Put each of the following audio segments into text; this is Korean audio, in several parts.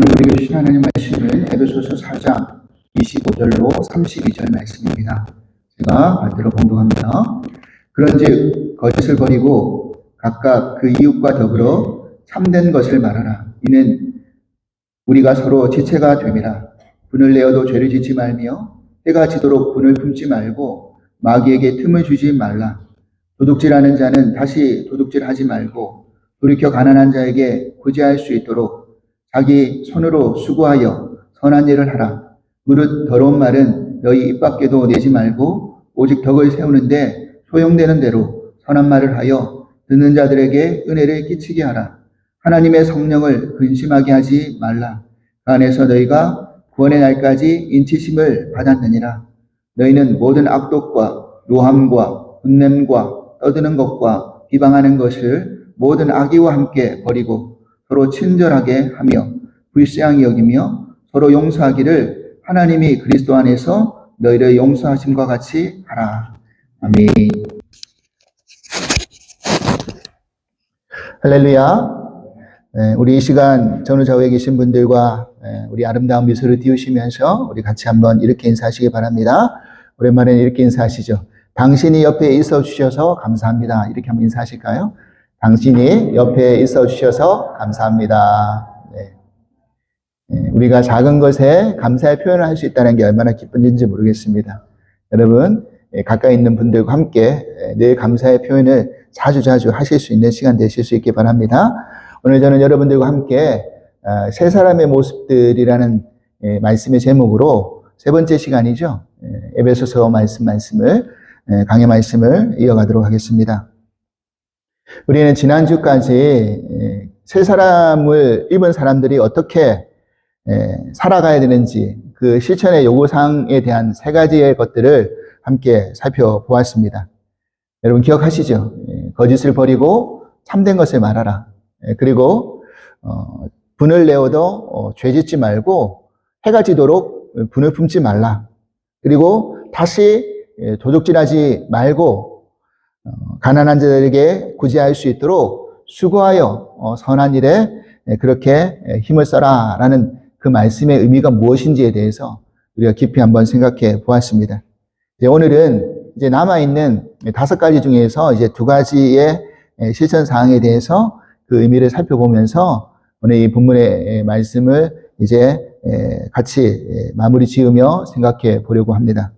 오늘 우리가 주신 하나님 말씀은 에베소서 4장 25절로 32절 말씀입니다. 제가 받들어 공독합니다. 그런즉 거짓을 버리고 각각 그 이웃과 더불어 참된 것을 말하라. 이는 우리가 서로 지체가 됨이라. 분을 내어도 죄를 짓지 말며 해가 지도록 분을 품지 말고 마귀에게 틈을 주지 말라. 도둑질하는 자는 다시 도둑질하지 말고 돌이켜 가난한 자에게 구제할 수 있도록 자기 손으로 수고하여 선한 일을 하라. 무릇 더러운 말은 너희 입 밖에도 내지 말고 오직 덕을 세우는데 소용되는 대로 선한 말을 하여 듣는 자들에게 은혜를 끼치게 하라. 하나님의 성령을 근심하게 하지 말라. 그 안에서 너희가 구원의 날까지 인치심을 받았느니라. 너희는 모든 악독과 노함과 분냄과 떠드는 것과 비방하는 것을 모든 악의와 함께 버리고 서로 친절하게 하며 불쌍히 여기며 서로 용서하기를 하나님이 그리스도 안에서 너희를 용서하심과 같이 하라. 아멘. 할렐루야. 우리 이 시간 전후 좌우에 계신 분들과 우리 아름다운 미소를 띄우시면서 우리 같이 한번 이렇게 인사하시기 바랍니다. 오랜만에 이렇게 인사하시죠. 당신이 옆에 있어 주셔서 감사합니다. 이렇게 한번 인사하실까요? 당신이 옆에 있어 주셔서 감사합니다. 우리가 작은 것에 감사의 표현을 할 수 있다는 게 얼마나 기쁜지 모르겠습니다. 여러분, 가까이 있는 분들과 함께 늘 감사의 표현을 자주자주 하실 수 있는 시간 되실 수 있기 바랍니다. 오늘 저는 여러분들과 함께 세 사람의 모습들이라는 말씀의 제목으로 세 번째 시간이죠. 에베소서 말씀을 강의 말씀을 이어가도록 하겠습니다. 우리는 지난주까지 세 사람을 입은 사람들이 어떻게 살아가야 되는지 그 실천의 요구사항에 대한 세 가지의 것들을 함께 살펴보았습니다. 여러분 기억하시죠? 거짓을 버리고 참된 것을 말하라. 그리고 분을 내어도 죄짓지 말고 해가 지도록 분을 품지 말라. 그리고 다시 도둑질하지 말고 가난한 자들에게 구제할 수 있도록 수고하여 선한 일에 그렇게 힘을 써라 라는 그 말씀의 의미가 무엇인지에 대해서 우리가 깊이 한번 생각해 보았습니다. 오늘은 이제 남아있는 5가지 중에서 이제 2가지의 실천 사항에 대해서 그 의미를 살펴보면서 오늘 이 본문의 말씀을 이제 같이 마무리 지으며 생각해 보려고 합니다.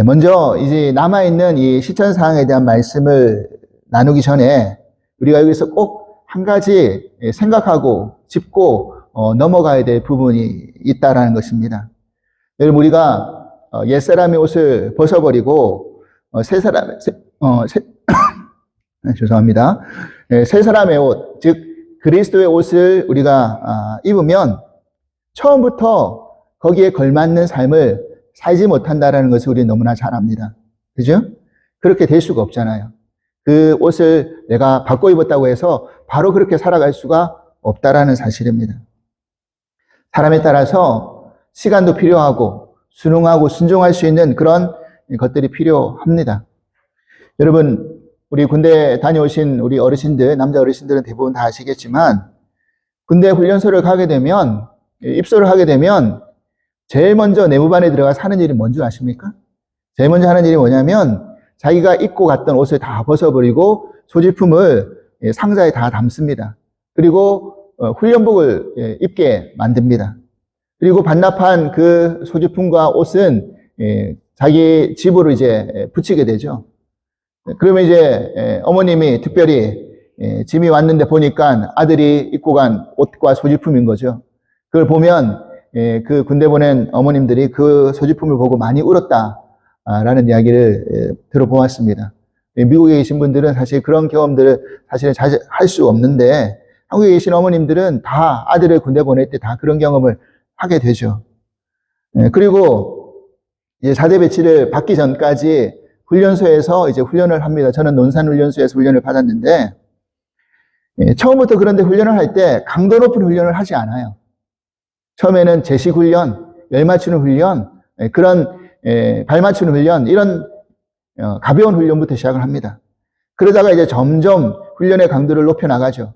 먼저 이제 남아있는 이 실천 사항에 대한 말씀을 나누기 전에 우리가 여기서 꼭 한 가지 생각하고 짚고 넘어가야 될 부분이 있다라는 것입니다. 여러분 우리가 옛사람의 옷을 벗어버리고 새 사람의 옷, 즉 그리스도의 옷을 우리가 입으면 처음부터 거기에 걸맞는 삶을 살지 못한다라는 것을 우리는 너무나 잘 압니다. 그죠? 그렇게 될 수가 없잖아요. 그 옷을 내가 바꿔 입었다고 해서 바로 그렇게 살아갈 수가 없다라는 사실입니다. 사람에 따라서 시간도 필요하고 순응하고 순종할 수 있는 그런 것들이 필요합니다. 여러분, 우리 군대 다녀오신 우리 어르신들, 남자 어르신들은 대부분 다 아시겠지만 군대 훈련소를 가게 되면, 입소를 하게 되면 제일 먼저 내무반에 들어가서 하는 일이 뭔지 아십니까? 제일 먼저 하는 일이 뭐냐면 자기가 입고 갔던 옷을 다 벗어버리고 소지품을 상자에 다 담습니다. 그리고 훈련복을 입게 만듭니다. 그리고 반납한 그 소지품과 옷은 자기 집으로 이제 붙이게 되죠. 그러면 이제 어머님이 특별히 짐이 왔는데 보니까 아들이 입고 간 옷과 소지품인 거죠. 그걸 보면 그 군대 보낸 어머님들이 그 소지품을 보고 많이 울었다라는 이야기를 들어보았습니다. 미국에 계신 분들은 사실 그런 경험들을 사실은 자주 할 수 없는데 한국에 계신 어머님들은 다 아들을 군대 보낼 때 다 그런 경험을 하게 되죠. 그리고 이제 자대 배치를 받기 전까지 훈련소에서 이제 훈련을 합니다. 저는 논산훈련소에서 훈련을 받았는데 처음부터 그런데 훈련을 할 때 강도 높은 훈련을 하지 않아요. 처음에는 제식 훈련, 열 맞추는 훈련, 그런 발 맞추는 훈련, 이런 가벼운 훈련부터 시작을 합니다. 그러다가 이제 점점 훈련의 강도를 높여 나가죠.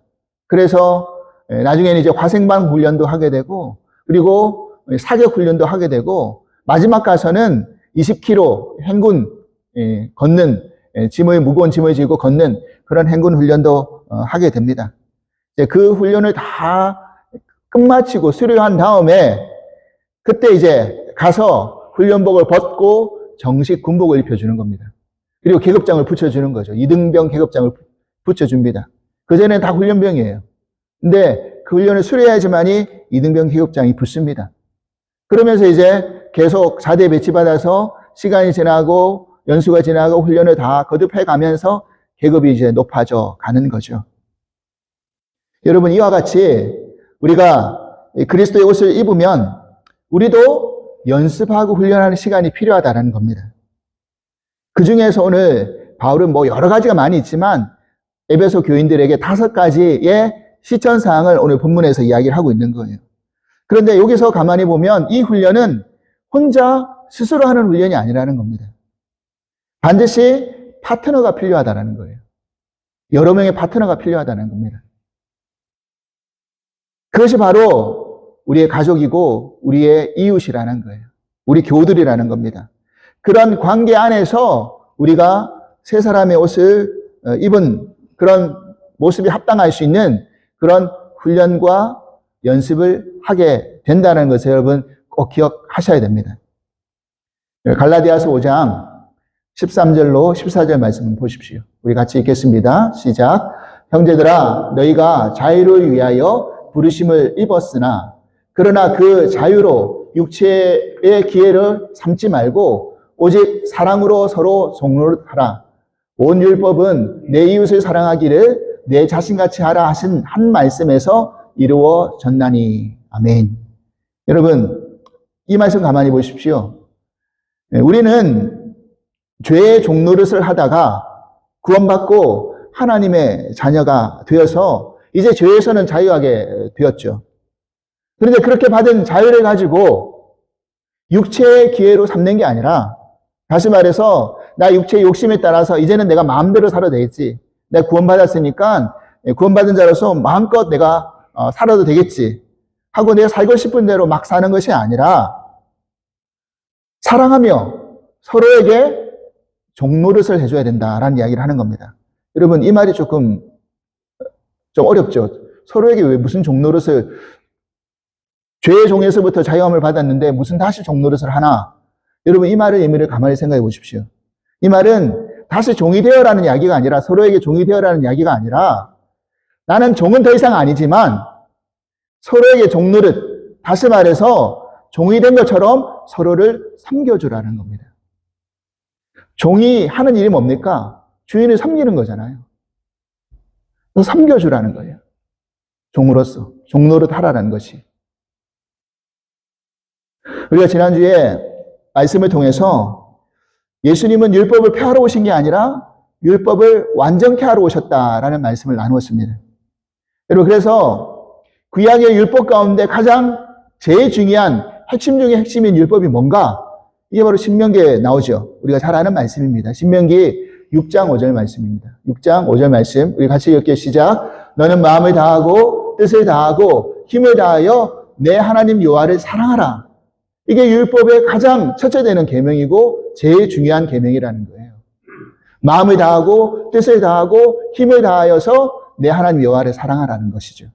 그래서 나중에는 이제 화생방 훈련도 하게 되고, 그리고 사격 훈련도 하게 되고, 마지막 가서는 20km 행군 걷는, 무거운 짐을 지고 걷는 그런 행군 훈련도 하게 됩니다. 그 훈련을 다 끝마치고 수료한 다음에 그때 이제 가서 훈련복을 벗고 정식 군복을 입혀주는 겁니다. 그리고 계급장을 붙여주는 거죠. 이등병 계급장을 붙여줍니다. 그전에는 다 훈련병이에요. 근데 그 훈련을 수료해야지만이 이등병 계급장이 붙습니다. 그러면서 이제 계속 자대 배치받아서 시간이 지나고 연수가 지나고 훈련을 다 거듭해 가면서 계급이 이제 높아져 가는 거죠. 여러분, 이와 같이 우리가 그리스도의 옷을 입으면 우리도 연습하고 훈련하는 시간이 필요하다는 겁니다. 그 중에서 오늘 바울은 여러 가지가 많이 있지만 에베소 교인들에게 5가지의 실천사항을 오늘 본문에서 이야기를 하고 있는 거예요. 그런데 여기서 가만히 보면 이 훈련은 혼자 스스로 하는 훈련이 아니라는 겁니다. 반드시 파트너가 필요하다는 거예요. 여러 명의 파트너가 필요하다는 겁니다. 그것이 바로 우리의 가족이고 우리의 이웃이라는 거예요. 우리 교우들이라는 겁니다. 그런 관계 안에서 우리가 세 사람의 옷을 입은 그런 모습이 합당할 수 있는 그런 훈련과 연습을 하게 된다는 것을 여러분 꼭 기억하셔야 됩니다. 갈라디아서 5장 13절로 14절 말씀 보십시오. 우리 같이 읽겠습니다. 시작. 형제들아, 너희가 자유를 위하여 부르심을 입었으나 그러나 그 자유로 육체의 기회를 삼지 말고 오직 사랑으로 서로 종로하라. 온 율법은 내 이웃을 사랑하기를 내 자신같이 하라 하신 한 말씀에서 이루어졌나니. 아멘. 여러분, 이 말씀 가만히 보십시오. 우리는 죄의 종노릇을 하다가 구원받고 하나님의 자녀가 되어서 이제 죄에서는 자유하게 되었죠. 그런데 그렇게 받은 자유를 가지고 육체의 기회로 삼는 게 아니라, 다시 말해서 나 육체의 욕심에 따라서 이제는 내가 마음대로 살아도 되겠지. 내가 구원받았으니까 구원받은 자로서 마음껏 내가 살아도 되겠지 하고 내가 살고 싶은 대로 막 사는 것이 아니라 사랑하며 서로에게 종노릇을 해줘야 된다라는 이야기를 하는 겁니다. 여러분, 이 말이 좀 어렵죠. 서로에게 왜 무슨 종노릇을, 죄의 종에서부터 자유함을 받았는데 무슨 다시 종노릇을 하나? 여러분, 이 말의 의미를 가만히 생각해 보십시오. 이 말은 다시 종이 되어라는 이야기가 아니라, 서로에게 종이 되어라는 이야기가 아니라, 나는 종은 더 이상 아니지만 서로에게 종노릇, 다시 말해서 종이 된 것처럼 서로를 섬겨주라는 겁니다. 종이 하는 일이 뭡니까? 주인을 섬기는 거잖아요. 섬겨주라는 거예요. 종으로서 종노릇 하라는 것이. 우리가 지난주에 말씀을 통해서 예수님은 율법을 폐하러 오신 게 아니라 율법을 완전케 하러 오셨다라는 말씀을 나누었습니다. 여러분, 그래서 구약의 율법 가운데 가장 제일 중요한 핵심 중에 핵심인 율법이 뭔가? 이게 바로 신명기에 나오죠. 우리가 잘 아는 말씀입니다. 신명기 6장 5절 말씀입니다. 6장 5절 말씀 우리 같이 읽게 시작. 너는 마음을 다하고 뜻을 다하고 힘을 다하여 내 하나님 여호와를 사랑하라. 이게 율법의 가장 첫째 되는 계명이고 제일 중요한 계명이라는 거예요. 마음을 다하고 뜻을 다하고 힘을 다하여서 내 하나님 여호와를 사랑하라는 것이죠.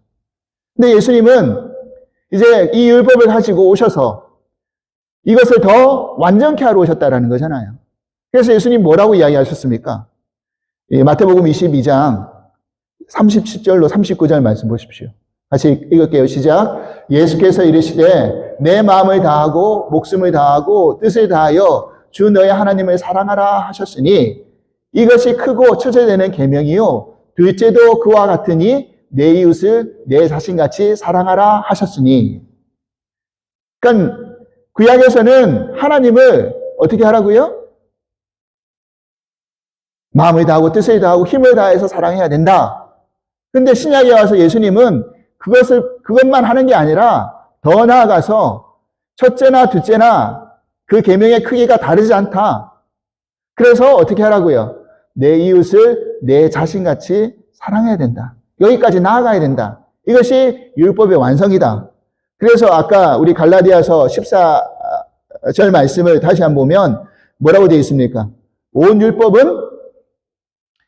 근데 예수님은 이제 이 율법을 가지고 오셔서 이것을 더 완전케 하러 오셨다라는 거잖아요. 그래서 예수님 뭐라고 이야기하셨습니까? 마태복음 22장 37절로 39절 말씀 보십시오. 같이 읽을게요. 시작. 예수께서 이르시되 내 마음을 다하고 목숨을 다하고 뜻을 다하여 주 너의 하나님을 사랑하라 하셨으니 이것이 크고 첫째 되는 계명이요 둘째도 그와 같으니 내 이웃을 내 자신같이 사랑하라 하셨으니. 그러니까 구약에서는 하나님을 어떻게 하라고요? 마음을 다하고 뜻을 다하고 힘을 다해서 사랑해야 된다. 근데 신약에 와서 예수님은 그것만 하는 게 아니라 더 나아가서 첫째나 둘째나 그 계명의 크기가 다르지 않다. 그래서 어떻게 하라고요? 내 이웃을 내 자신같이 사랑해야 된다. 여기까지 나아가야 된다. 이것이 율법의 완성이다. 그래서 아까 우리 갈라디아서 14절 말씀을 다시 한번 보면 뭐라고 되어 있습니까? 온 율법은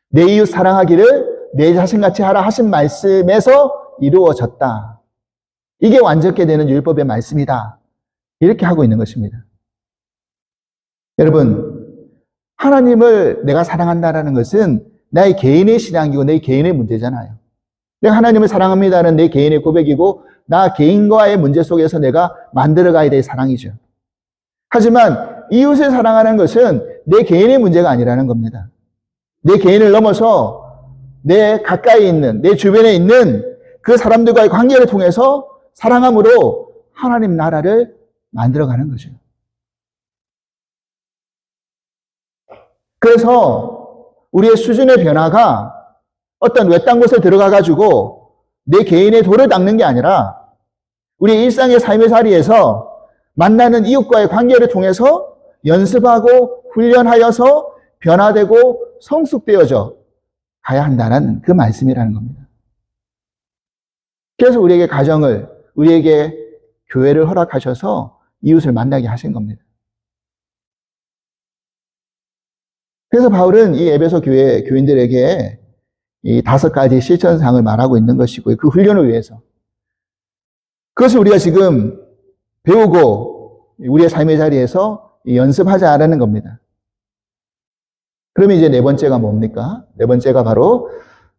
내 이웃 사랑하기를 내 자신같이 하라 하신 말씀에서 이루어졌다. 이게 완전케 되는 율법의 말씀이다. 이렇게 하고 있는 것입니다. 여러분, 하나님을 내가 사랑한다는 것은 나의 개인의 신앙이고 내 개인의 문제잖아요. 내가 하나님을 사랑합니다는 내 개인의 고백이고 나 개인과의 문제 속에서 내가 만들어가야 될 사랑이죠. 하지만 이웃을 사랑하는 것은 내 개인의 문제가 아니라는 겁니다. 내 개인을 넘어서 내 가까이 있는, 내 주변에 있는 그 사람들과의 관계를 통해서 사랑함으로 하나님 나라를 만들어가는 거죠. 그래서 우리의 수준의 변화가 어떤 외딴 곳에 들어가가지고 내 개인의 도를 닦는 게 아니라 우리 일상의 삶의 자리에서 만나는 이웃과의 관계를 통해서 연습하고 훈련하여서 변화되고 성숙되어져 가야 한다는 그 말씀이라는 겁니다. 그래서 우리에게 가정을, 우리에게 교회를 허락하셔서 이웃을 만나게 하신 겁니다. 그래서 바울은 이 에베소 교회 교인들에게 이 5가지 실천사항을 말하고 있는 것이고요. 그 훈련을 위해서. 그것을 우리가 지금 배우고 우리의 삶의 자리에서 연습하자라는 겁니다. 그러면 이제 네 번째가 뭡니까? 네 번째가 바로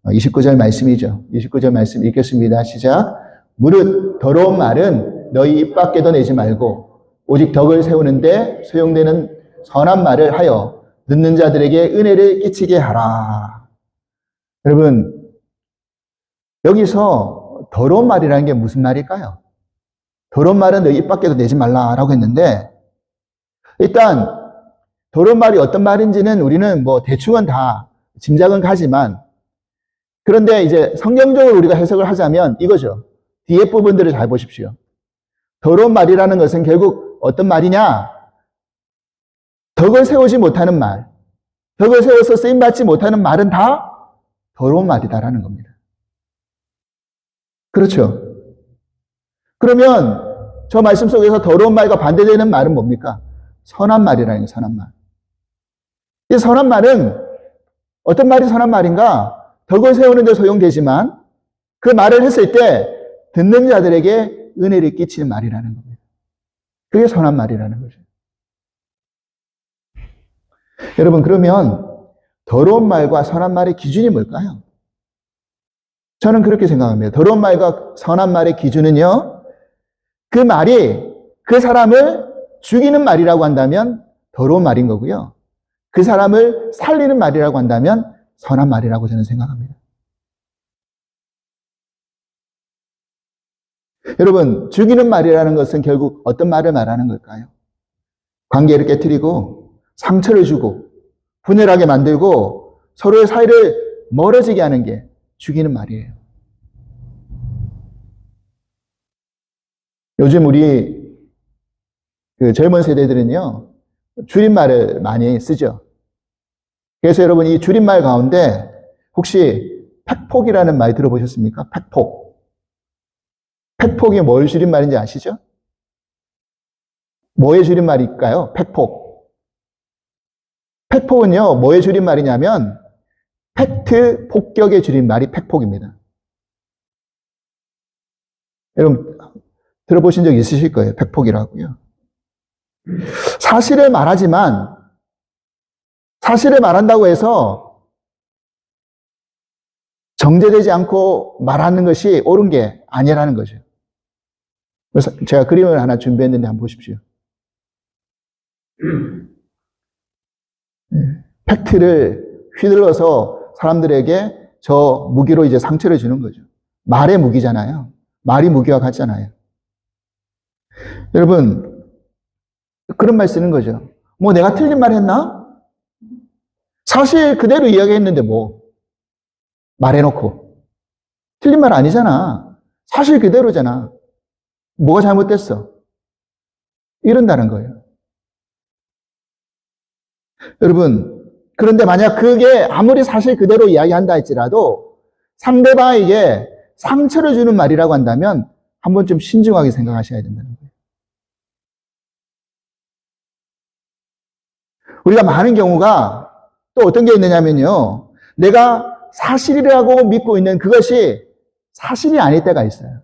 29절 말씀이죠. 29절 말씀 읽겠습니다. 시작. 무릇 더러운 말은 너희 입 밖에도 내지 말고 오직 덕을 세우는데 소용되는 선한 말을 하여 듣는 자들에게 은혜를 끼치게 하라. 여러분, 여기서 더러운 말이라는 게 무슨 말일까요? 더러운 말은 너희 입 밖에도 내지 말라라고 했는데, 일단 더러운 말이 어떤 말인지는 우리는 뭐 대충은 다 짐작은 가지만, 그런데 이제 성경적으로 우리가 해석을 하자면 이거죠. 뒤에 부분들을 잘 보십시오. 더러운 말이라는 것은 결국 어떤 말이냐? 덕을 세우지 못하는 말, 덕을 세워서 쓰임받지 못하는 말은 다 더러운 말이다라는 겁니다. 그렇죠? 그러면 저 말씀 속에서 더러운 말과 반대되는 말은 뭡니까? 선한 말이라는 거예요, 선한 말. 이 선한 말은 어떤 말이 선한 말인가? 덕을 세우는 데 소용되지만 그 말을 했을 때 듣는 자들에게 은혜를 끼치는 말이라는 겁니다. 그게 선한 말이라는 거죠. 여러분, 그러면 더러운 말과 선한 말의 기준이 뭘까요? 저는 그렇게 생각합니다. 더러운 말과 선한 말의 기준은요, 그 말이 그 사람을 죽이는 말이라고 한다면 더러운 말인 거고요. 그 사람을 살리는 말이라고 한다면 선한 말이라고 저는 생각합니다. 여러분, 죽이는 말이라는 것은 결국 어떤 말을 말하는 걸까요? 관계를 깨트리고 상처를 주고 분열하게 만들고 서로의 사이를 멀어지게 하는 게 죽이는 말이에요. 요즘 우리 그 젊은 세대들은요, 줄임말을 많이 쓰죠. 그래서 여러분, 이 줄임말 가운데 혹시 팩폭이라는 말 들어보셨습니까? 팩폭. 팩폭이 뭘 줄임말인지 아시죠? 뭐의 줄임말일까요? 팩폭. 팩폭은요, 뭐의 줄임말이냐면 팩트 폭격의 줄임말이 팩폭입니다. 여러분, 들어보신 적 있으실 거예요. 팩폭이라고요. 사실을 말하지만 사실을 말한다고 해서 정제되지 않고 말하는 것이 옳은 게 아니라는 거죠. 그래서 제가 그림을 하나 준비했는데 한번 보십시오. 팩트를 휘둘러서 사람들에게 저 무기로 이제 상처를 주는 거죠. 말의 무기잖아요. 말이 무기와 같잖아요. 여러분, 그런 말 쓰는 거죠. 뭐 내가 틀린 말 했나? 사실 그대로 이야기했는데 뭐 말해놓고 틀린 말 아니잖아. 사실 그대로잖아. 뭐가 잘못됐어? 이런다는 거예요. 여러분, 그런데 만약 그게 아무리 사실 그대로 이야기한다 할지라도 상대방에게 상처를 주는 말이라고 한다면 한번 좀 신중하게 생각하셔야 된다는 거예요. 우리가 많은 경우가 또 어떤 게 있느냐면요. 내가 사실이라고 믿고 있는 그것이 사실이 아닐 때가 있어요.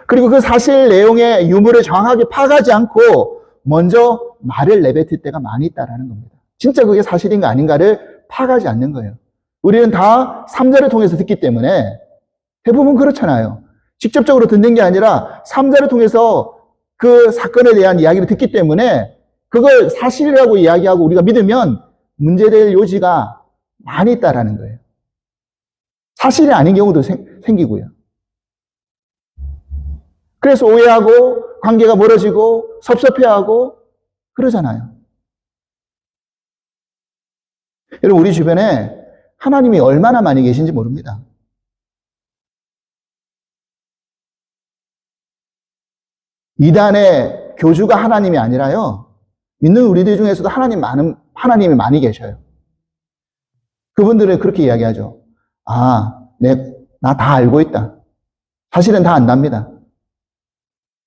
그리고 그 사실 내용의 유무를 정확하게 파악하지 않고 먼저 말을 내뱉을 때가 많이 있다는 겁니다. 진짜 그게 사실인가 아닌가를 파악하지 않는 거예요. 우리는 다 3자를 통해서 듣기 때문에 대부분 그렇잖아요. 직접적으로 듣는 게 아니라 3자를 통해서 그 사건에 대한 이야기를 듣기 때문에 그걸 사실이라고 이야기하고 우리가 믿으면 문제될 요지가 많이 있다는 거예요. 사실이 아닌 경우도 생기고요. 그래서 오해하고 관계가 멀어지고 섭섭해하고 그러잖아요. 여러분, 우리 주변에 하나님이 얼마나 많이 계신지 모릅니다. 이단의 교주가 하나님이 아니라요. 믿는 우리들 중에서도 하나님이 많이 계셔요. 그분들은 그렇게 이야기하죠. 나 다 알고 있다. 사실은 다 안답니다.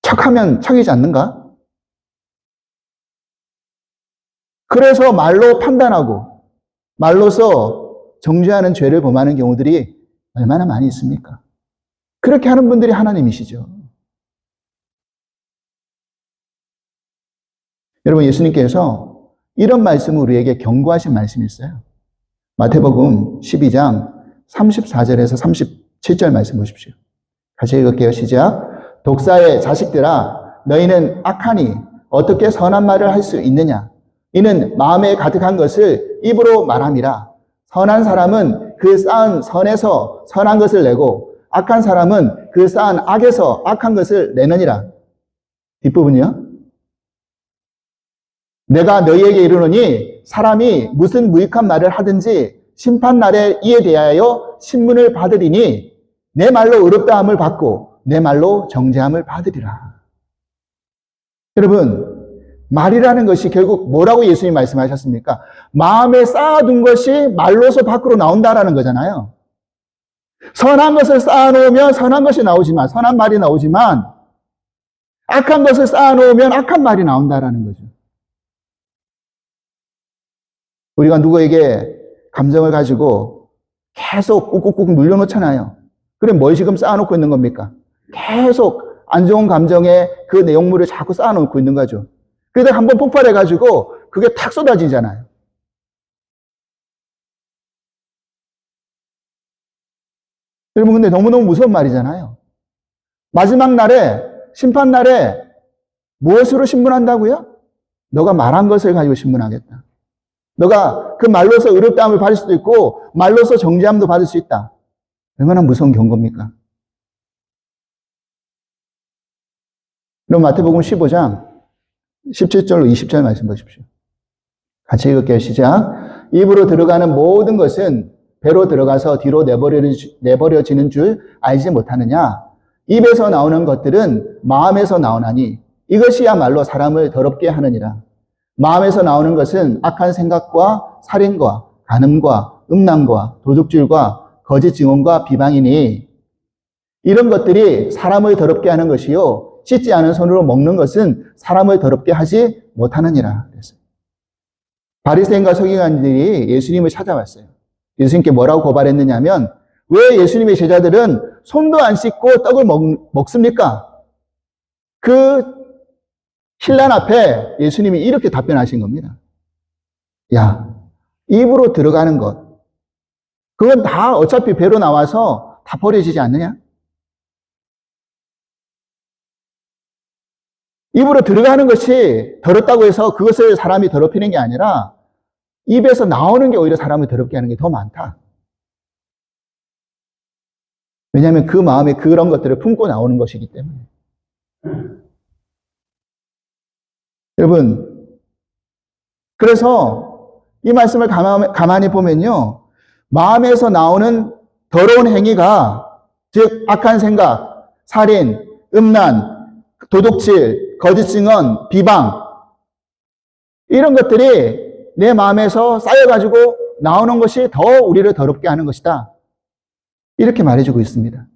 척하면 척이지 않는가? 그래서 말로 판단하고 말로서 정죄하는 죄를 범하는 경우들이 얼마나 많이 있습니까? 그렇게 하는 분들이 하나님이시죠. 여러분, 예수님께서 이런 말씀을 우리에게 경고하신 말씀이 있어요. 마태복음 12장 34절에서 37절 말씀 보십시오. 같이 읽을게요. 시작. 독사의 자식들아, 너희는 악하니 어떻게 선한 말을 할 수 있느냐? 이는 마음에 가득한 것을 입으로 말함이라. 선한 사람은 그 쌓은 선에서 선한 것을 내고 악한 사람은 그 쌓은 악에서 악한 것을 내느니라. 뒷부분이요. 내가 너희에게 이르노니 사람이 무슨 무익한 말을 하든지 심판날에 이에 대하여 신문을 받으리니 내 말로 의롭다함을 받고 내 말로 정죄함을 받으리라. 여러분, 말이라는 것이 결국 뭐라고 예수님이 말씀하셨습니까? 마음에 쌓아둔 것이 말로서 밖으로 나온다라는 거잖아요. 선한 것을 쌓아놓으면 선한 것이 나오지만, 선한 말이 나오지만, 악한 것을 쌓아놓으면 악한 말이 나온다라는 거죠. 우리가 누구에게 감정을 가지고 계속 꾹꾹꾹 눌려놓잖아요. 그럼 뭘 지금 쌓아놓고 있는 겁니까? 계속 안 좋은 감정의 그 내용물을 자꾸 쌓아놓고 있는 거죠. 그러다 한번 폭발해가지고 그게 탁 쏟아지잖아요. 여러분, 근데 너무너무 무서운 말이잖아요. 마지막 날에, 심판날에 무엇으로 신문한다고요? 너가 말한 것을 가지고 신문하겠다. 너가 그 말로서 의롭다함을 받을 수도 있고 말로서 정죄함도 받을 수 있다. 얼마나 무서운 경고입니까? 그럼 마태복음 15장 17절로 20절 말씀 보십시오. 같이 읽을게요. 시작. 입으로 들어가는 모든 것은 배로 들어가서 뒤로 내버려지는 줄 알지 못하느냐? 입에서 나오는 것들은 마음에서 나오나니 이것이야말로 사람을 더럽게 하느니라. 마음에서 나오는 것은 악한 생각과 살인과 간음과 음란과 도둑질과 거짓 증언과 비방이니 이런 것들이 사람을 더럽게 하는 것이요 씻지 않은 손으로 먹는 것은 사람을 더럽게 하지 못하느니라. 그랬어요. 바리새인과 서기관들이 예수님을 찾아왔어요. 예수님께 뭐라고 고발했느냐면 왜 예수님의 제자들은 손도 안 씻고 떡을 먹습니까? 그 신랑 앞에 예수님이 이렇게 답변하신 겁니다. 야, 입으로 들어가는 것, 그건 다 어차피 배로 나와서 다 버려지지 않느냐? 입으로 들어가는 것이 더럽다고 해서 그것을 사람이 더럽히는 게 아니라 입에서 나오는 게 오히려 사람을 더럽게 하는 게 더 많다. 왜냐하면 그 마음에 그런 것들을 품고 나오는 것이기 때문에. 여러분, 그래서 이 말씀을 가만히 보면요. 마음에서 나오는 더러운 행위가, 즉 악한 생각, 살인, 음란, 도둑질, 거짓 증언, 비방, 이런 것들이 내 마음에서 쌓여가지고 나오는 것이 더 우리를 더럽게 하는 것이다. 이렇게 말해주고 있습니다.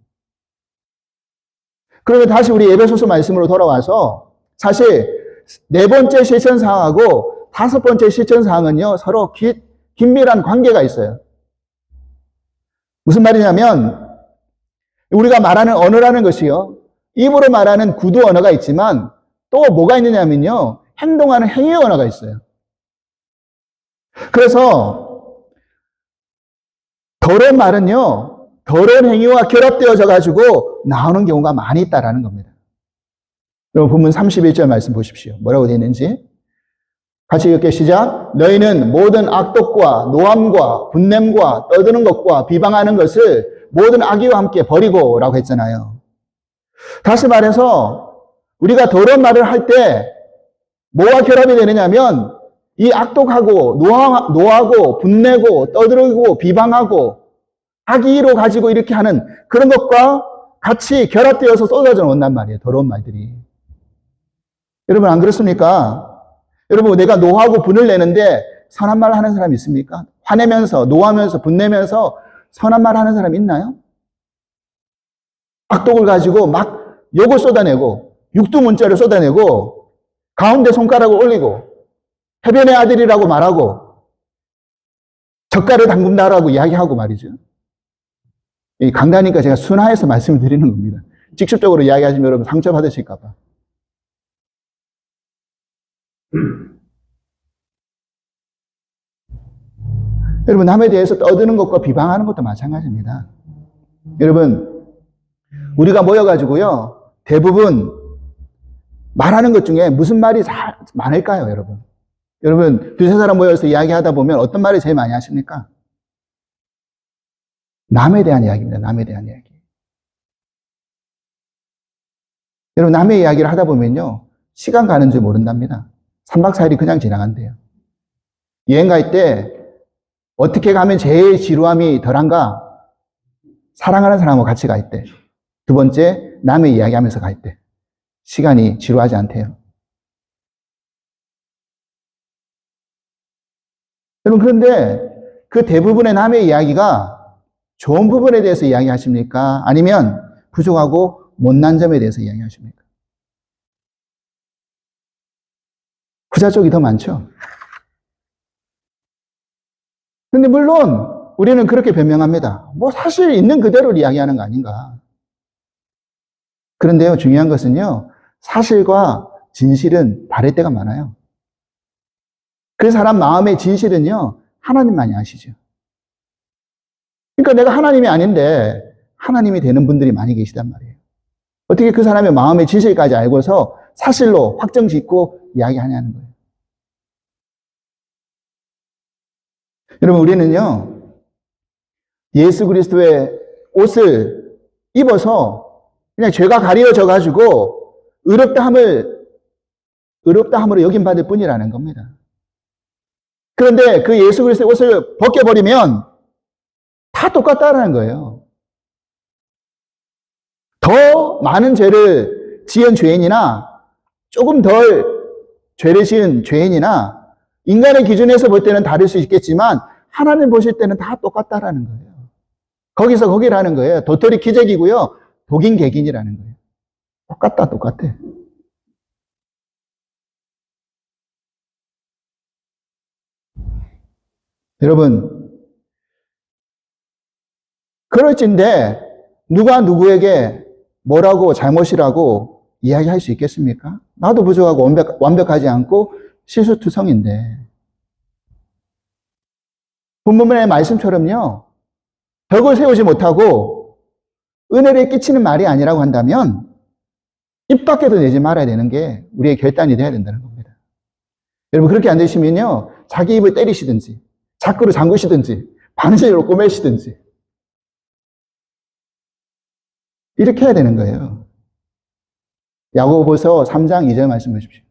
그러면 다시 우리 에베소서 말씀으로 돌아와서 사실 네 번째 실천사항하고 다섯 번째 실천사항은요, 서로 긴밀한 관계가 있어요. 무슨 말이냐면, 우리가 말하는 언어라는 것이요, 입으로 말하는 구두 언어가 있지만 또 뭐가 있느냐면요, 행동하는 행위 언어가 있어요. 그래서 더러운 말은요, 더러운 행위와 결합되어져 가지고 나오는 경우가 많이 있다라는 겁니다. 여러분 본문 31절 말씀 보십시오. 뭐라고 되어 있는지. 같이 읽게 시작. 너희는 모든 악독과 노함과 분냄과 떠드는 것과 비방하는 것을 모든 악의와 함께 버리고 라고 했잖아요. 다시 말해서 우리가 더러운 말을 할 때 뭐와 결합이 되느냐면 이 악독하고 노하고 분내고 떠들고 비방하고 악의로 가지고 이렇게 하는 그런 것과 같이 결합되어서 쏟아져 온단 말이에요. 더러운 말들이. 여러분 안 그렇습니까? 여러분 내가 노하고 분을 내는데 선한 말 하는 사람이 있습니까? 화내면서 노하면서 분내면서 선한 말 하는 사람이 있나요? 악독을 가지고 막 욕을 쏟아내고 육두문자를 쏟아내고 가운데 손가락을 올리고 해변의 아들이라고 말하고 젓갈을 담근다라고 이야기하고 말이죠. 강단이니까 제가 순화해서 말씀을 드리는 겁니다. 직접적으로 이야기하시면 여러분 상처받으실까 봐. 여러분 남에 대해서 떠드는 것과 비방하는 것도 마찬가지입니다. 여러분 우리가 모여가지고요 대부분 말하는 것 중에 무슨 말이 많을까요? 여러분 두세 사람 모여서 이야기하다 보면 어떤 말을 제일 많이 하십니까? 남에 대한 이야기입니다. 남에 대한 이야기. 여러분 남의 이야기를 하다 보면요 시간 가는 줄 모른답니다. 3박 4일이 그냥 지나간대요. 여행 갈 때 어떻게 가면 제일 지루함이 덜한가? 사랑하는 사람하고 같이 갈 때. 두 번째, 남의 이야기하면서 갈 때. 시간이 지루하지 않대요. 여러분 그런데 그 대부분의 남의 이야기가 좋은 부분에 대해서 이야기하십니까? 아니면 부족하고 못난 점에 대해서 이야기하십니까? 부자 쪽이 더 많죠. 근데 물론 우리는 그렇게 변명합니다. 뭐 사실 있는 그대로 이야기하는 거 아닌가. 그런데요, 중요한 것은요, 사실과 진실은 다를 때가 많아요. 그 사람 마음의 진실은요, 하나님만이 아시죠. 그러니까 내가 하나님이 아닌데 하나님이 되는 분들이 많이 계시단 말이에요. 어떻게 그 사람의 마음의 진실까지 알고서 사실로 확정 짓고 이야기하냐는 거예요. 여러분 우리는요 예수 그리스도의 옷을 입어서 그냥 죄가 가려져 가지고 의롭다함으로 여김받을 뿐이라는 겁니다. 그런데 그 예수 그리스도의 옷을 벗겨버리면 다 똑같다라는 거예요. 더 많은 죄를 지은 죄인이나 조금 덜 죄를 지은 죄인이나 인간의 기준에서 볼 때는 다를 수 있겠지만 하나님 보실 때는 다 똑같다라는 거예요. 거기서 거기라는 거예요. 도토리 키재기고요. 독인 객인이라는 거예요. 똑같아. 여러분 그럴진데 누가 누구에게 뭐라고 잘못이라고 이야기할 수 있겠습니까? 나도 부족하고 완벽하지 않고 실수투성인데 본문의 말씀처럼요 덕을 세우지 못하고 은혜를 끼치는 말이 아니라고 한다면 입 밖에도 내지 말아야 되는 게 우리의 결단이 돼야 된다는 겁니다. 여러분 그렇게 안 되시면요 자기 입을 때리시든지 자꾸로 잠그시든지 바느질로 꼬매시든지 이렇게 해야 되는 거예요. 야고보서 3장 2절 말씀 보십시오.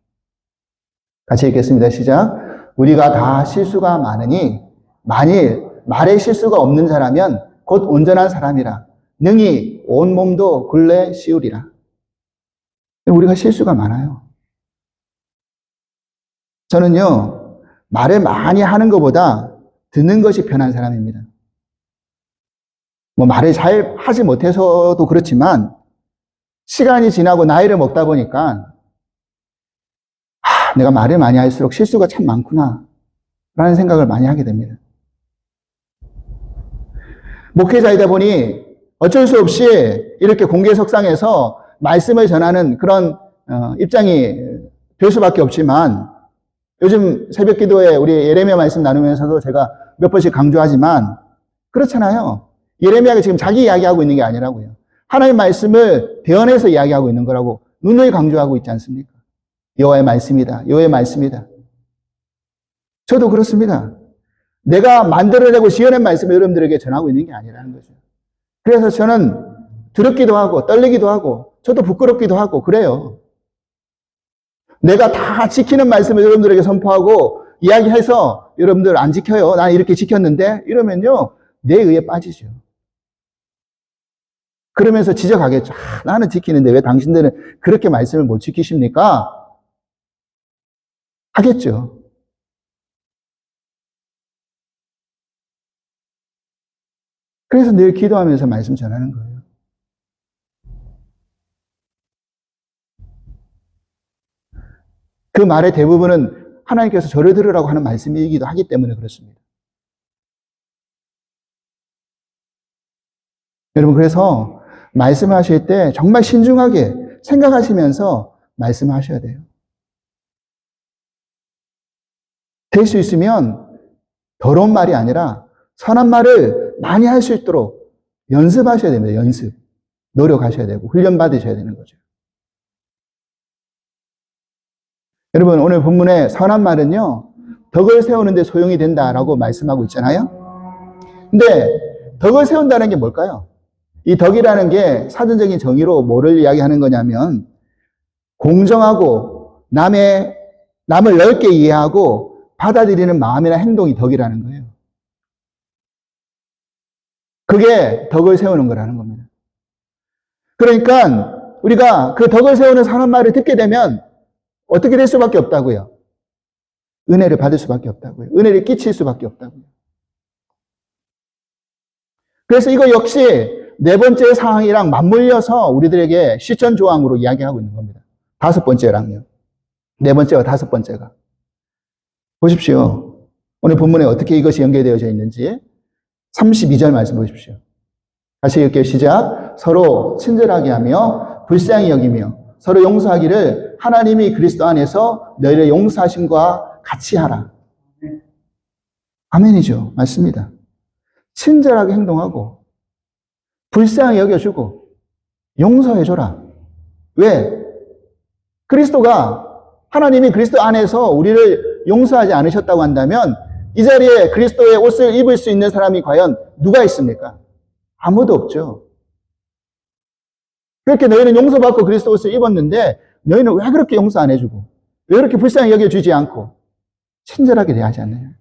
같이 읽겠습니다. 시작. 우리가 다 실수가 많으니 만일 말에 실수가 없는 자라면 곧 온전한 사람이라 능히 온 몸도 굴레 씌우리라. 우리가 실수가 많아요. 저는요 말을 많이 하는 것보다 듣는 것이 편한 사람입니다. 뭐 말을 잘 하지 못해서도 그렇지만 시간이 지나고 나이를 먹다 보니까 내가 말을 많이 할수록 실수가 참 많구나 라는 생각을 많이 하게 됩니다. 목회자이다 보니 어쩔 수 없이 이렇게 공개석상에서 말씀을 전하는 그런 입장이 될 수밖에 없지만, 요즘 새벽 기도에 우리 예레미야 말씀 나누면서도 제가 몇 번씩 강조하지만 그렇잖아요. 예레미야가 지금 자기 이야기하고 있는 게 아니라고요. 하나님의 말씀을 대언해서 이야기하고 있는 거라고 누누이 강조하고 있지 않습니까? 여호와의 말씀이다. 여호와의 말씀이다. 저도 그렇습니다. 내가 만들어내고 지어낸 말씀을 여러분들에게 전하고 있는 게 아니라는 거죠. 그래서 저는 두렵기도 하고 떨리기도 하고 저도 부끄럽기도 하고 그래요. 내가 다 지키는 말씀을 여러분들에게 선포하고 이야기해서 여러분들 안 지켜요. 난 이렇게 지켰는데 이러면요. 내 의에 빠지죠. 그러면서 지적하겠죠. 나는 지키는데 왜 당신들은 그렇게 말씀을 못 지키십니까? 하겠죠. 그래서 늘 기도하면서 말씀 전하는 거예요. 그 말의 대부분은 하나님께서 저를 들으라고 하는 말씀이기도 하기 때문에 그렇습니다. 여러분, 그래서 말씀하실 때 정말 신중하게 생각하시면서 말씀하셔야 돼요. 될 수 있으면 더러운 말이 아니라 선한 말을 많이 할 수 있도록 연습하셔야 됩니다. 연습. 노력하셔야 되고 훈련받으셔야 되는 거죠. 여러분, 오늘 본문의 선한 말은요, 덕을 세우는 데 소용이 된다라고 말씀하고 있잖아요. 근데 덕을 세운다는 게 뭘까요? 이 덕이라는 게 사전적인 정의로 뭐를 이야기하는 거냐면 공정하고 남을 넓게 이해하고 받아들이는 마음이나 행동이 덕이라는 거예요. 그게 덕을 세우는 거라는 겁니다. 그러니까 우리가 그 덕을 세우는 선한 말을 듣게 되면 어떻게 될 수밖에 없다고요? 은혜를 받을 수밖에 없다고요. 은혜를 끼칠 수밖에 없다고요. 그래서 이거 역시 네 번째 상황이랑 맞물려서 우리들에게 실천 조항으로 이야기하고 있는 겁니다. 다섯 번째랑요. 네 번째와 다섯 번째가. 보십시오. 오늘 본문에 어떻게 이것이 연계되어져 있는지 32절 말씀 보십시오. 다시 읽게요. 시작. 서로 친절하게 하며 불쌍히 여기며 서로 용서하기를 하나님이 그리스도 안에서 너희를 용서하심과 같이 하라. 아멘이죠. 맞습니다. 친절하게 행동하고 불쌍히 여겨주고 용서해줘라. 왜? 하나님이 그리스도 안에서 우리를 용서하지 않으셨다고 한다면 이 자리에 그리스도의 옷을 입을 수 있는 사람이 과연 누가 있습니까? 아무도 없죠. 그렇게 너희는 용서받고 그리스도 옷을 입었는데 너희는 왜 그렇게 용서 안 해주고 왜 그렇게 불쌍히 여겨주지 않고 친절하게 대하지 않느냐.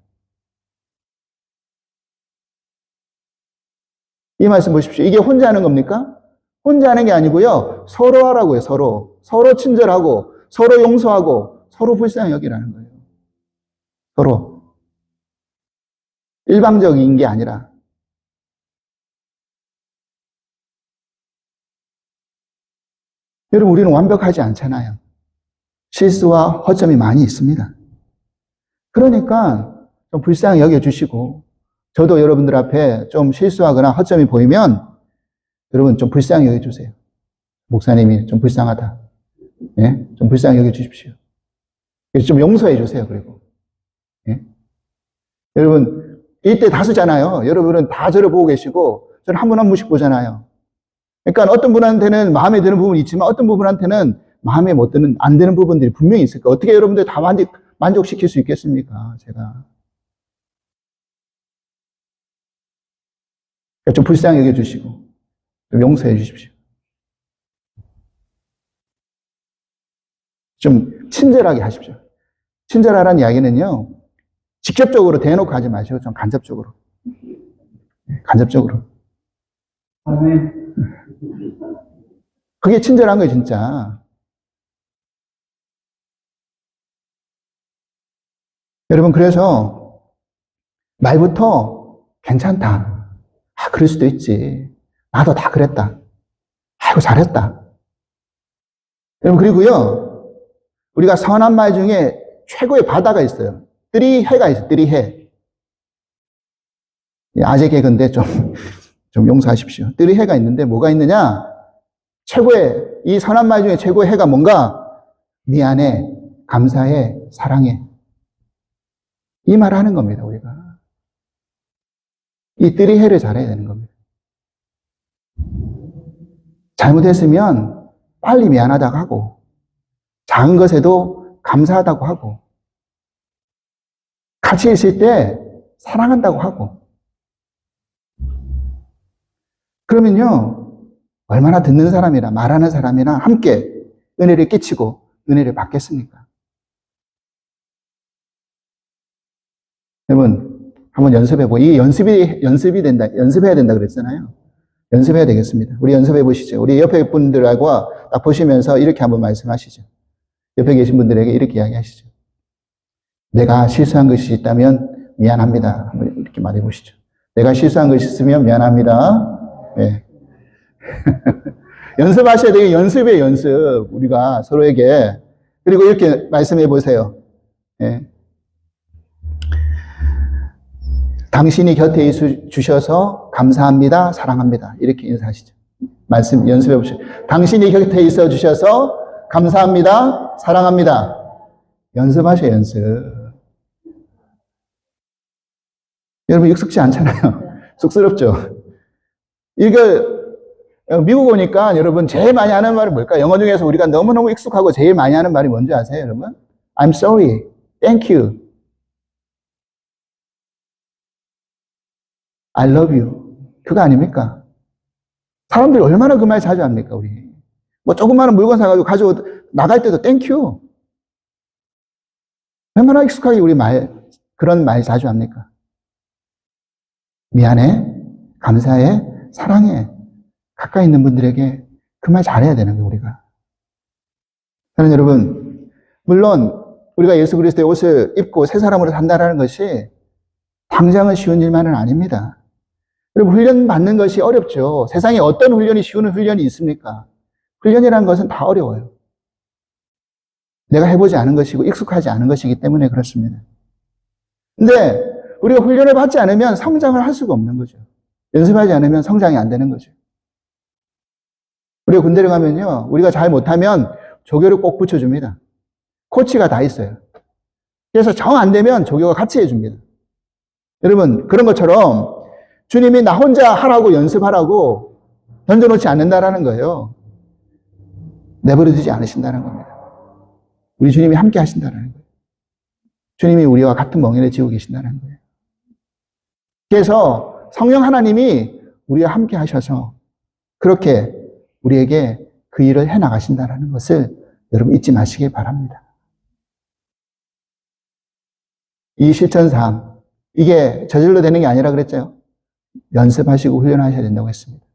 이 말씀 보십시오. 이게 혼자 하는 겁니까? 혼자 하는 게 아니고요. 서로 하라고요. 서로 친절하고 서로 용서하고 서로 불쌍히 여기라는 거예요. 서로. 일방적인 게 아니라. 여러분, 우리는 완벽하지 않잖아요. 실수와 허점이 많이 있습니다. 그러니까 좀 불쌍히 여겨주시고 저도 여러분들 앞에 좀 실수하거나 허점이 보이면 여러분 좀 불쌍히 여겨주세요. 목사님이 좀 불쌍하다. 예? 좀 불쌍히 여겨주십시오. 좀 용서해 주세요. 그리고 예? 여러분 이때 다수잖아요. 여러분은 다 저를 보고 계시고 저는 한 분 한 분씩 보잖아요. 그러니까 어떤 분한테는 마음에 드는 부분이 있지만 어떤 부분한테는 마음에 안 드는 부분들이 분명히 있을 거예요. 어떻게 여러분들 다 만족시킬 수 있겠습니까? 제가. 좀 불쌍히 여겨주시고 좀 용서해 주십시오. 좀 친절하게 하십시오. 친절하라는 이야기는요, 직접적으로 대놓고 하지 마시고 좀 간접적으로. 간접적으로. 그게 친절한 거예요, 진짜. 여러분, 그래서 말부터 괜찮다. 그럴 수도 있지. 나도 다 그랬다. 아이고, 잘했다. 여러분, 그리고요, 우리가 선한 말 중에 최고의 바다가 있어요. 뜨리해가 있어요, 뜨리해. 아재 개그인데 좀 용서하십시오. 뜨리해가 있는데 뭐가 있느냐? 이 선한 말 중에 최고의 해가 뭔가? 미안해, 감사해, 사랑해. 이 말을 하는 겁니다, 우리가. 이 뜨리해를 잘해야 되는 겁니다. 잘못했으면 빨리 미안하다고 하고, 작은 것에도 감사하다고 하고, 같이 있을 때 사랑한다고 하고, 그러면요, 얼마나 듣는 사람이나 말하는 사람이나 함께 은혜를 끼치고 은혜를 받겠습니까? 여러분, 한번 연습해보고, 이 연습해야 된다 그랬잖아요. 연습해야 되겠습니다. 우리 연습해 보시죠. 우리 옆에 분들하고 딱 보시면서 이렇게 한번 말씀하시죠. 옆에 계신 분들에게 이렇게 이야기하시죠. 내가 실수한 것이 있다면 미안합니다. 한번 이렇게 말해 보시죠. 내가 실수한 것이 있으면 미안합니다. 네. 연습하셔야 돼요. 연습이에요, 연습. 우리가 서로에게. 그리고 이렇게 말씀해 보세요. 네. 당신이 곁에 있어주셔서 감사합니다, 사랑합니다. 이렇게 인사하시죠. 말씀 연습해 보시죠. 당신이 곁에 있어주셔서 감사합니다, 사랑합니다. 연습하셔요, 연습. 여러분, 익숙지 않잖아요. 쑥스럽죠? 미국 오니까 여러분 제일 많이 하는 말이 뭘까요? 영어 중에서 우리가 너무너무 익숙하고 제일 많이 하는 말이 뭔지 아세요, 여러분? I'm sorry, thank you, I love you. 그거 아닙니까? 사람들이 얼마나 그 말 자주 합니까, 우리? 뭐 조그마한 물건 사가지고 가지고 나갈 때도 thank you. 얼마나 익숙하게 우리 그런 말 자주 합니까? 미안해, 감사해, 사랑해. 가까이 있는 분들에게 그 말 잘해야 되는 거예요, 우리가. 저는 여러분, 물론 우리가 예수 그리스도의 옷을 입고 새 사람으로 산다는 것이 당장은 쉬운 일만은 아닙니다. 여러분, 훈련 받는 것이 어렵죠. 세상에 어떤 훈련이 쉬운 훈련이 있습니까? 훈련이라는 것은 다 어려워요. 내가 해보지 않은 것이고 익숙하지 않은 것이기 때문에 그렇습니다. 근데 우리가 훈련을 받지 않으면 성장을 할 수가 없는 거죠. 연습하지 않으면 성장이 안 되는 거죠. 우리가 군대를 가면요, 우리가 잘 못하면 조교를 꼭 붙여줍니다. 코치가 다 있어요. 그래서 정 안 되면 조교가 같이 해줍니다. 여러분, 그런 것처럼 주님이 나 혼자 하라고 연습하라고 던져놓지 않는다라는 거예요. 내버려두지 않으신다는 겁니다. 우리 주님이 함께 하신다는 거예요. 주님이 우리와 같은 멍에를 지고 계신다는 거예요. 그래서 성령 하나님이 우리와 함께 하셔서 그렇게 우리에게 그 일을 해나가신다는 것을 여러분 잊지 마시길 바랍니다. 이 실천상, 이게 저절로 되는 게 아니라 그랬죠. 연습하시고 훈련하셔야 된다고 했습니다.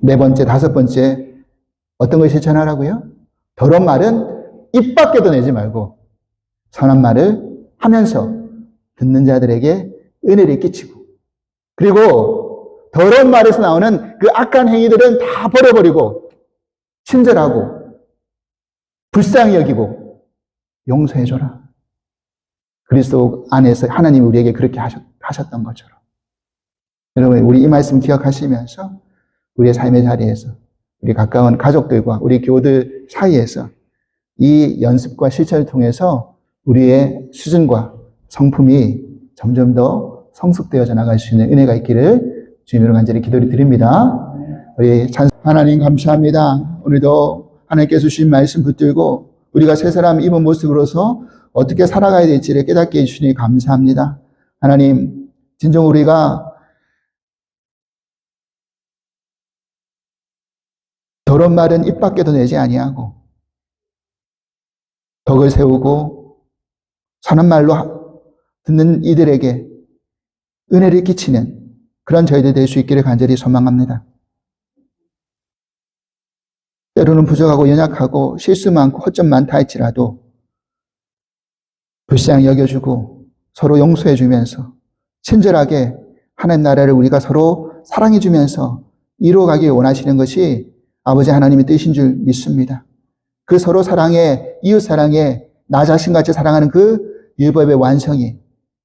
4번째, 5번째, 어떤 걸 실천하라고요? 더러운 말은 입 밖에도 내지 말고 선한 말을 하면서 듣는 자들에게 은혜를 끼치고, 그리고 더러운 말에서 나오는 그 악한 행위들은 다 버려버리고 친절하고 불쌍히 여기고 용서해줘라. 그리스도 안에서 하나님이 우리에게 그렇게 하셨던 것처럼. 여러분, 우리 이 말씀 기억하시면서 우리의 삶의 자리에서 우리 가까운 가족들과 우리 교우들 사이에서 이 연습과 실천을 통해서 우리의 수준과 성품이 점점 더 성숙되어져 나갈 수 있는 은혜가 있기를 주님으로 간절히 기도를 드립니다. 우리 하나님 감사합니다. 오늘도 하나님께서 주신 말씀 붙들고 우리가 새 사람 입은 모습으로서 어떻게 살아가야 될지를 깨닫게 해주시니 감사합니다. 하나님, 진정 우리가 더러운 말은 입 밖에도 내지 아니하고 덕을 세우고 선한 말로 듣는 이들에게 은혜를 끼치는 그런 저희들 될 수 있기를 간절히 소망합니다. 때로는 부족하고 연약하고 실수 많고 허점 많다 할지라도 불쌍히 여겨주고 서로 용서해주면서 친절하게 하나님 나라를 우리가 서로 사랑해 주면서 이루어가길 원하시는 것이 아버지 하나님의 뜻인 줄 믿습니다. 그 서로 사랑에, 이웃 사랑에, 나 자신같이 사랑하는 그 율법의 완성이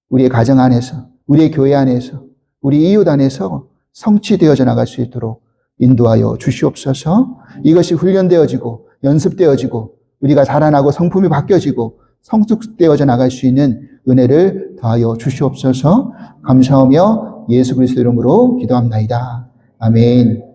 우리의 가정 안에서, 우리의 교회 안에서, 우리 이웃 안에서 성취되어져 나갈 수 있도록 인도하여 주시옵소서. 이것이 훈련되어지고 연습되어지고 우리가 자라나고 성품이 바뀌어지고 성숙되어져 나갈 수 있는 은혜를 더하여 주시옵소서. 감사하며 예수 그리스도 이름으로 기도합나이다. 아멘.